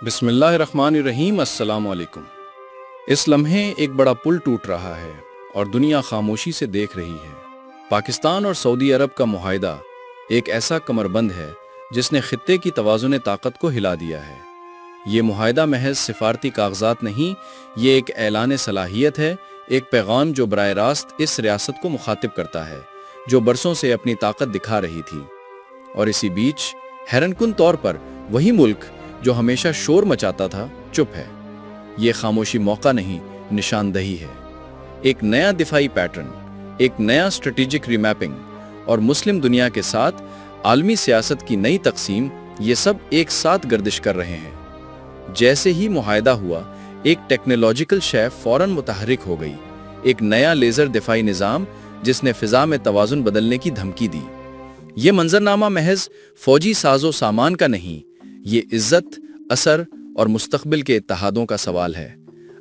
بسم اللہ الرحمن الرحیم۔ السلام علیکم۔ اس لمحے ایک بڑا پل ٹوٹ رہا ہے اور دنیا خاموشی سے دیکھ رہی ہے۔ پاکستان اور سعودی عرب کا معاہدہ ایک ایسا کمر بند ہے جس نے خطے کی توازن طاقت کو ہلا دیا ہے۔ یہ معاہدہ محض سفارتی کاغذات نہیں، یہ ایک اعلان صلاحیت ہے، ایک پیغام جو براہ راست اس ریاست کو مخاطب کرتا ہے جو برسوں سے اپنی طاقت دکھا رہی تھی۔ اور اسی بیچ حیران کن طور پر وہی ملک جو ہمیشہ شور مچاتا تھا چپ ہے۔ یہ خاموشی موقع نہیں، نشاندہی ہے۔ ایک نیا دفاعی پیٹرن، ایک نیا اسٹریٹجک ریمیپنگ اور مسلم دنیا کے ساتھ عالمی سیاست کی نئی تقسیم، یہ سب ایک ساتھ گردش کر رہے ہیں۔ جیسے ہی معاہدہ ہوا، ایک ٹیکنالوجیکل شے فوراً متحرک ہو گئی، ایک نیا لیزر دفاعی نظام جس نے فضا میں توازن بدلنے کی دھمکی دی۔ یہ منظرنامہ محض فوجی ساز و سامان کا نہیں، یہ عزت، اثر اور مستقبل کے اتحادوں کا سوال ہے۔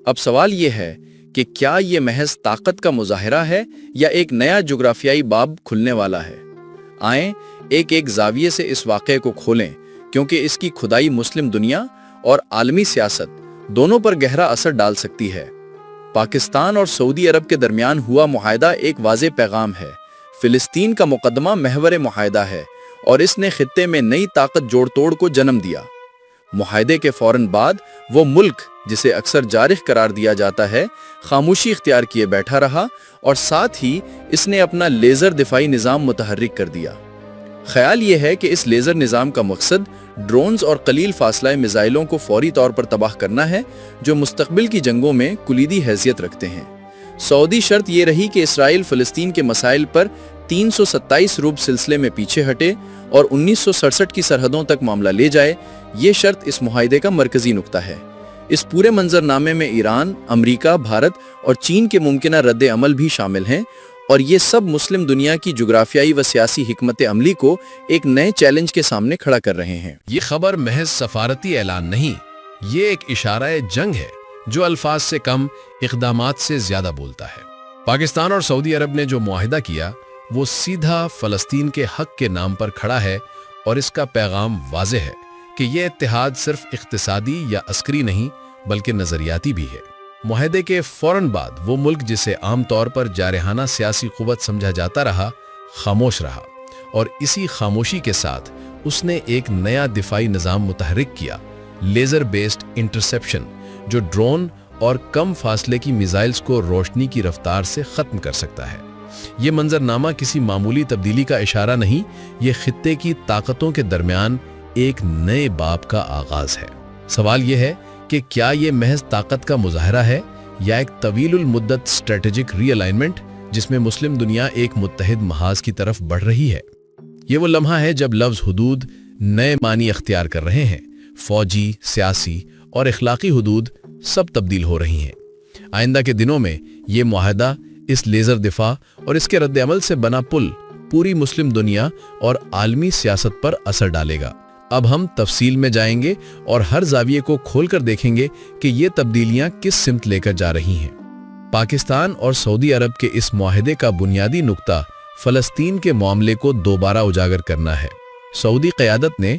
اب سوال یہ ہے کہ کیا یہ محض طاقت کا مظاہرہ ہے یا ایک نیا جغرافیائی باب کھلنے والا ہے؟ آئیں ایک ایک زاویے سے اس واقعے کو کھولیں، کیونکہ اس کی کھدائی مسلم دنیا اور عالمی سیاست دونوں پر گہرا اثر ڈال سکتی ہے۔ پاکستان اور سعودی عرب کے درمیان ہوا معاہدہ ایک واضح پیغام ہے۔ فلسطین کا مقدمہ محور معاہدہ ہے اور اس نے خطے میں نئی طاقت جوڑ توڑ کو جنم دیا۔ معاہدے کے فوراً بعد وہ ملک جسے اکثر جارح قرار دیا جاتا ہے، خاموشی اختیار کیے بیٹھا رہا اور ساتھ ہی اس نے اپنا لیزر دفاعی نظام متحرک کر دیا۔ خیال یہ ہے کہ اس لیزر نظام کا مقصد ڈرونز اور قلیل فاصلہ میزائلوں کو فوری طور پر تباہ کرنا ہے جو مستقبل کی جنگوں میں کلیدی حیثیت رکھتے ہیں۔ سعودی شرط یہ رہی کہ اسرائیل فلسطین کے مسائل پر 327 روب سلسلے میں پیچھے ہٹے اور 1967 کی سرحدوں تک معاملہ لے جائے۔ یہ شرط اس معاہدے کا مرکزی نقطہ ہے۔ اس پورے منظر نامے میں ایران، امریکہ، بھارت اور چین کے ممکنہ رد عمل بھی شامل ہیں، اور یہ سب مسلم دنیا کی جغرافیائی و سیاسی حکمت عملی کو ایک نئے چیلنج کے سامنے کھڑا کر رہے ہیں۔ یہ خبر محض سفارتی اعلان نہیں، یہ ایک اشارہ جنگ ہے جو الفاظ سے کم، اقدامات سے زیادہ بولتا ہے۔ پاکستان اور سعودی عرب نے جو معاہدہ کیا وہ سیدھا فلسطین کے حق کے نام پر کھڑا ہے، اور اس کا پیغام واضح ہے کہ یہ اتحاد صرف اقتصادی یا عسکری نہیں بلکہ نظریاتی بھی ہے۔ معاہدے کے فوراً بعد وہ ملک جسے عام طور پر جارحانہ سیاسی قوت سمجھا جاتا رہا، خاموش رہا، اور اسی خاموشی کے ساتھ اس نے ایک نیا دفاعی نظام متحرک کیا، لیزر بیسڈ انٹرسیپشن، جو ڈرون اور کم فاصلے کی میزائلز کو روشنی کی رفتار سے ختم کر سکتا ہے۔ یہ منظرنامہ کسی معمولی تبدیلی کا اشارہ نہیں، یہ خطے کی طاقتوں کے درمیان ایک نئے باب کا آغاز ہے۔ سوال یہ ہے کہ کیا یہ محض طاقت کا مظاہرہ ہے یا ایک طویل المدت اسٹریٹجک ری الائنمنٹ جس میں مسلم دنیا ایک متحد محاذ کی طرف بڑھ رہی ہے؟ یہ وہ لمحہ ہے جب لفظ حدود نئے معنی اختیار کر رہے ہیں، فوجی، سیاسی اور اخلاقی حدود سب تبدیل ہو رہی ہیں۔ آئندہ کے دنوں میں یہ معاہدہ، اس لیزر دفاع اور اس کے رد عمل سے بنا پل پوری مسلم دنیا اور عالمی سیاست پر اثر ڈالے گا۔ اب ہم تفصیل میں جائیں گے اور ہر زاویے کو کھول کر دیکھیں گے کہ یہ تبدیلیاں کس سمت لے کر جا رہی ہیں۔ پاکستان اور سعودی عرب کے اس معاہدے کا بنیادی نقطہ فلسطین کے معاملے کو دوبارہ اجاگر کرنا ہے۔ سعودی قیادت نے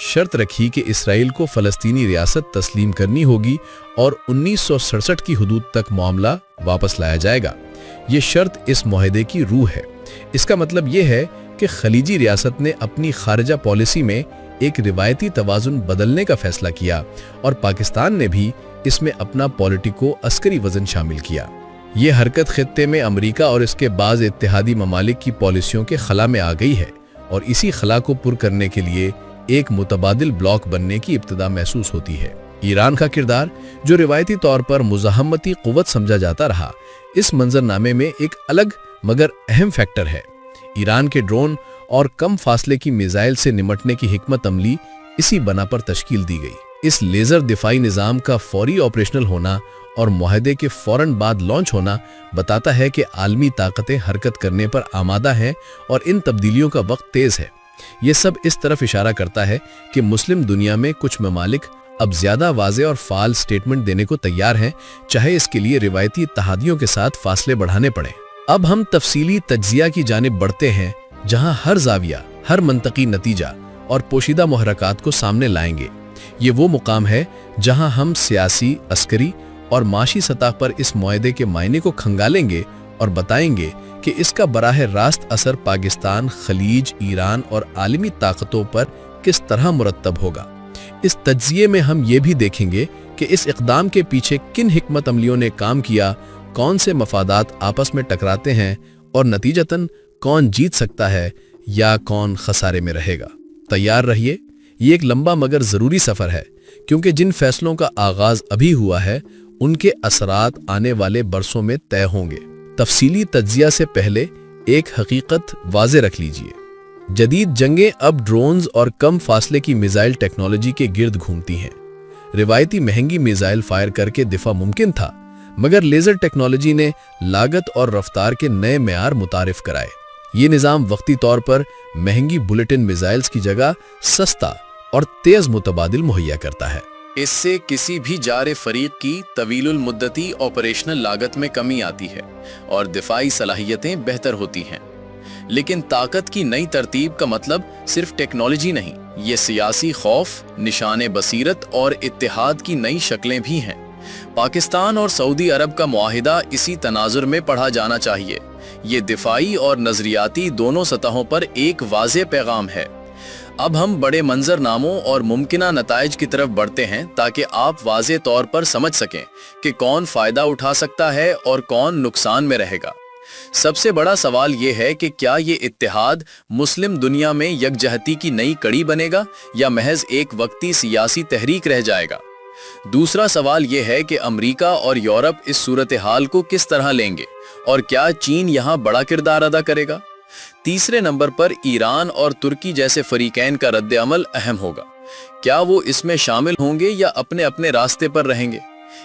شرط رکھی کہ اسرائیل کو فلسطینی ریاست تسلیم کرنی ہوگی اور 1967 کی حدود تک معاملہ واپس لایا جائے گا۔ یہ شرط اس معاہدے کی روح ہے۔ اس کا مطلب یہ ہے کہ خلیجی ریاست نے اپنی خارجہ پالیسی میں ایک روایتی توازن بدلنے کا فیصلہ کیا، اور پاکستان نے بھی اس میں اپنا پولیٹیکو عسکری وزن شامل کیا۔ یہ حرکت خطے میں امریکہ اور اس کے بعض اتحادی ممالک کی پالیسیوں کے خلا میں آ گئی ہے، اور اسی خلا کو پر کرنے کے لیے ایک متبادل بلاک بننے کی ابتدا محسوس ہوتی ہے۔ ایران کا کردار، جو روایتی طور پر مزاحمتی قوت سمجھا جاتا رہا، اس منظرنامے میں ایک الگ مگر اہم فیکٹر ہے۔ ایران کے ڈرون اور کم فاصلے کی میزائل سے نمٹنے کی حکمت عملی اسی بنا پر تشکیل دی گئی۔ اس لیزر دفاعی نظام کا فوری آپریشنل ہونا اور معاہدے کے فوراً بعد لانچ ہونا بتاتا ہے کہ عالمی طاقتیں حرکت کرنے پر آمادہ ہیں اور ان تبدیلیوں کا وقت تیز ہے۔ یہ سب اس طرف اشارہ کرتا ہے کہ مسلم دنیا میں کچھ ممالک اب زیادہ واضح اور فعال سٹیٹمنٹ دینے کو تیار ہیں، چاہے اس کے لیے روایتی اتحادیوں کے ساتھ فاصلے بڑھانے پڑیں۔ اب ہم تفصیلی تجزیہ کی جانب بڑھتے ہیں، جہاں ہر زاویہ، ہر منطقی نتیجہ اور پوشیدہ محرکات کو سامنے لائیں گے۔ یہ وہ مقام ہے جہاں ہم سیاسی، عسکری اور معاشی سطح پر اس معاہدے کے معنی کو کھنگالیں گے اور بتائیں گے کہ اس کا براہ راست اثر پاکستان، خلیج، ایران اور عالمی طاقتوں پر کس طرح مرتب ہوگا۔ اس تجزیے میں ہم یہ بھی دیکھیں گے کہ اس اقدام کے پیچھے کن حکمت عملیوں نے کام کیا، کون سے مفادات آپس میں ٹکراتے ہیں اور نتیجتاً کون جیت سکتا ہے یا کون خسارے میں رہے گا۔ تیار رہیے، یہ ایک لمبا مگر ضروری سفر ہے، کیونکہ جن فیصلوں کا آغاز ابھی ہوا ہے ان کے اثرات آنے والے برسوں میں طے ہوں گے۔ تفصیلی تجزیہ سے پہلے ایک حقیقت واضح رکھ لیجئے۔ جدید جنگیں اب ڈرونز اور کم فاصلے کی میزائل ٹیکنالوجی کے گرد گھومتی ہیں۔ روایتی مہنگی میزائل فائر کر کے دفاع ممکن تھا، مگر لیزر ٹیکنالوجی نے لاگت اور رفتار کے نئے معیار متعارف کرائے۔ یہ نظام وقتی طور پر مہنگی بلٹن میزائلز کی جگہ سستا اور تیز متبادل مہیا کرتا ہے۔ اس سے کسی بھی جار فریق کی طویل المدتی آپریشنل لاگت میں کمی آتی ہے اور دفاعی صلاحیتیں بہتر ہوتی ہیں۔ لیکن طاقت کی نئی ترتیب کا مطلب صرف ٹیکنالوجی نہیں، یہ سیاسی خوف، نشان بصیرت اور اتحاد کی نئی شکلیں بھی ہیں۔ پاکستان اور سعودی عرب کا معاہدہ اسی تناظر میں پڑھا جانا چاہیے۔ یہ دفاعی اور نظریاتی دونوں سطحوں پر ایک واضح پیغام ہے۔ اب ہم بڑے منظر ناموں اور ممکنہ نتائج کی طرف بڑھتے ہیں تاکہ آپ واضح طور پر سمجھ سکیں کہ کون فائدہ اٹھا سکتا ہے اور کون نقصان میں رہے گا۔ سب سے بڑا سوال یہ ہے کہ کیا یہ اتحاد مسلم دنیا میں یکجہتی کی نئی کڑی بنے گا یا محض ایک وقتی سیاسی تحریک رہ جائے گا؟ دوسرا سوال یہ ہے کہ امریکہ اور یورپ اس صورتحال کو کس طرح لیں گے اور کیا چین یہاں بڑا کردار ادا کرے گا؟ تیسرے نمبر پر ایران اور ترکی جیسے فریقین کا رد عمل اہم ہوگا۔ کیا وہ اس میں شامل ہوں گے یا اپنے اپنے راستے پر رہیں گے؟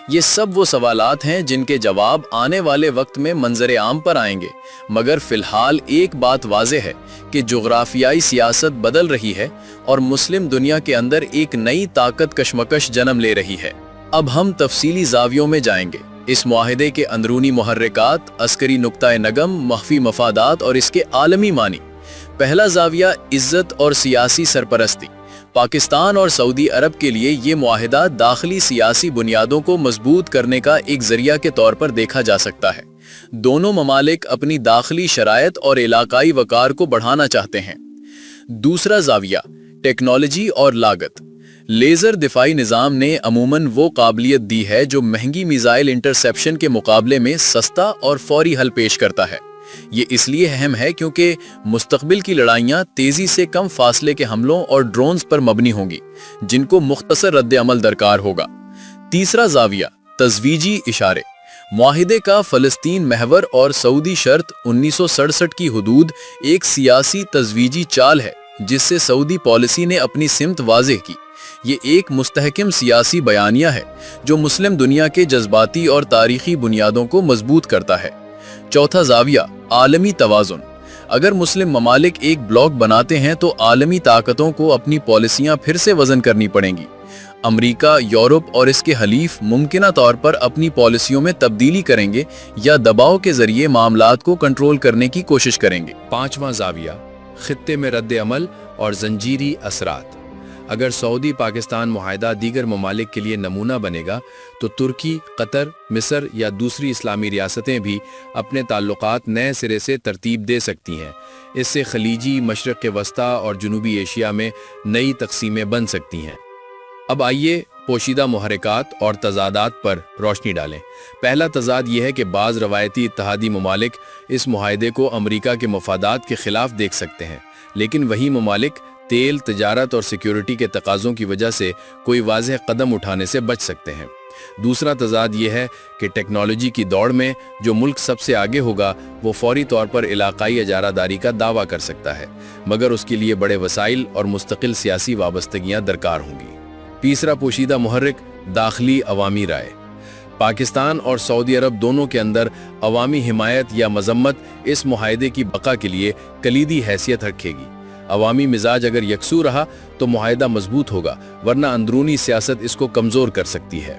یہ سب وہ سوالات ہیں جن کے جواب آنے والے وقت میں منظر عام پر آئیں گے، مگر فی الحال ایک بات واضح ہے کہ جغرافیائی سیاست بدل رہی ہے اور مسلم دنیا کے اندر ایک نئی طاقت کشمکش جنم لے رہی ہے۔ اب ہم تفصیلی زاویوں میں جائیں گے، اس معاہدے کے اندرونی محرکات، عسکری نقطہ نگم، مخفی مفادات اور اس کے عالمی معنی۔ پہلا زاویہ عزت اور سیاسی سرپرستی۔ پاکستان اور سعودی عرب کے لیے یہ معاہدہ داخلی سیاسی بنیادوں کو مضبوط کرنے کا ایک ذریعہ کے طور پر دیکھا جا سکتا ہے۔ دونوں ممالک اپنی داخلی شرائط اور علاقائی وقار کو بڑھانا چاہتے ہیں۔ دوسرا زاویہ ٹیکنالوجی اور لاگت۔ لیزر دفاعی نظام نے عموماً وہ قابلیت دی ہے جو مہنگی میزائل انٹرسیپشن کے مقابلے میں سستا اور فوری حل پیش کرتا ہے۔ یہ اس لیے اہم ہے کیونکہ مستقبل کی لڑائیاں تیزی سے کم فاصلے کے حملوں اور ڈرونز پر مبنی ہوں گی، جن کو مختصر رد عمل درکار ہوگا۔ تیسرا زاویہ تزویجی اشارے۔ معاہدے کا فلسطین محور اور سعودی شرط 1967 کی حدود ایک سیاسی تزویجی چال ہے جس سے سعودی پالیسی نے اپنی سمت واضح کی۔ یہ ایک مستحکم سیاسی بیانیہ ہے جو مسلم دنیا کے جذباتی اور تاریخی بنیادوں کو مضبوط کرتا ہے۔ چوتھا زاویہ عالمی توازن۔ اگر مسلم ممالک ایک بلاک بناتے ہیں تو عالمی طاقتوں کو اپنی پالیسیاں پھر سے وزن کرنی پڑیں گی۔ امریکہ، یورپ اور اس کے حلیف ممکنہ طور پر اپنی پالیسیوں میں تبدیلی کریں گے یا دباؤ کے ذریعے معاملات کو کنٹرول کرنے کی کوشش کریں گے۔ پانچواں زاویہ خطے میں رد عمل اور زنجیری اثرات۔ اگر سعودی پاکستان معاہدہ دیگر ممالک کے لیے نمونہ بنے گا تو ترکی، قطر، مصر یا دوسری اسلامی ریاستیں بھی اپنے تعلقات نئے سرے سے ترتیب دے سکتی ہیں۔ اس سے خلیجی، مشرق وسطیٰ اور جنوبی ایشیا میں نئی تقسیمیں بن سکتی ہیں۔ اب آئیے پوشیدہ محرکات اور تضادات پر روشنی ڈالیں۔ پہلا تضاد یہ ہے کہ بعض روایتی اتحادی ممالک اس معاہدے کو امریکہ کے مفادات کے خلاف دیکھ سکتے ہیں، لیکن وہی ممالک تیل، تجارت اور سیکیورٹی کے تقاضوں کی وجہ سے کوئی واضح قدم اٹھانے سے بچ سکتے ہیں۔ دوسرا تضاد یہ ہے کہ ٹیکنالوجی کی دوڑ میں جو ملک سب سے آگے ہوگا وہ فوری طور پر علاقائی اجارہ داری کا دعویٰ کر سکتا ہے، مگر اس کے لیے بڑے وسائل اور مستقل سیاسی وابستگیاں درکار ہوں گی۔ تیسرا پوشیدہ محرک داخلی عوامی رائے۔ پاکستان اور سعودی عرب دونوں کے اندر عوامی حمایت یا مذمت اس معاہدے کی بقا کے لیے کلیدی حیثیت رکھے گی۔ عوامی مزاج اگر یکسو رہا تو معاہدہ مضبوط ہوگا، ورنہ اندرونی سیاست اس کو کمزور کر سکتی ہے۔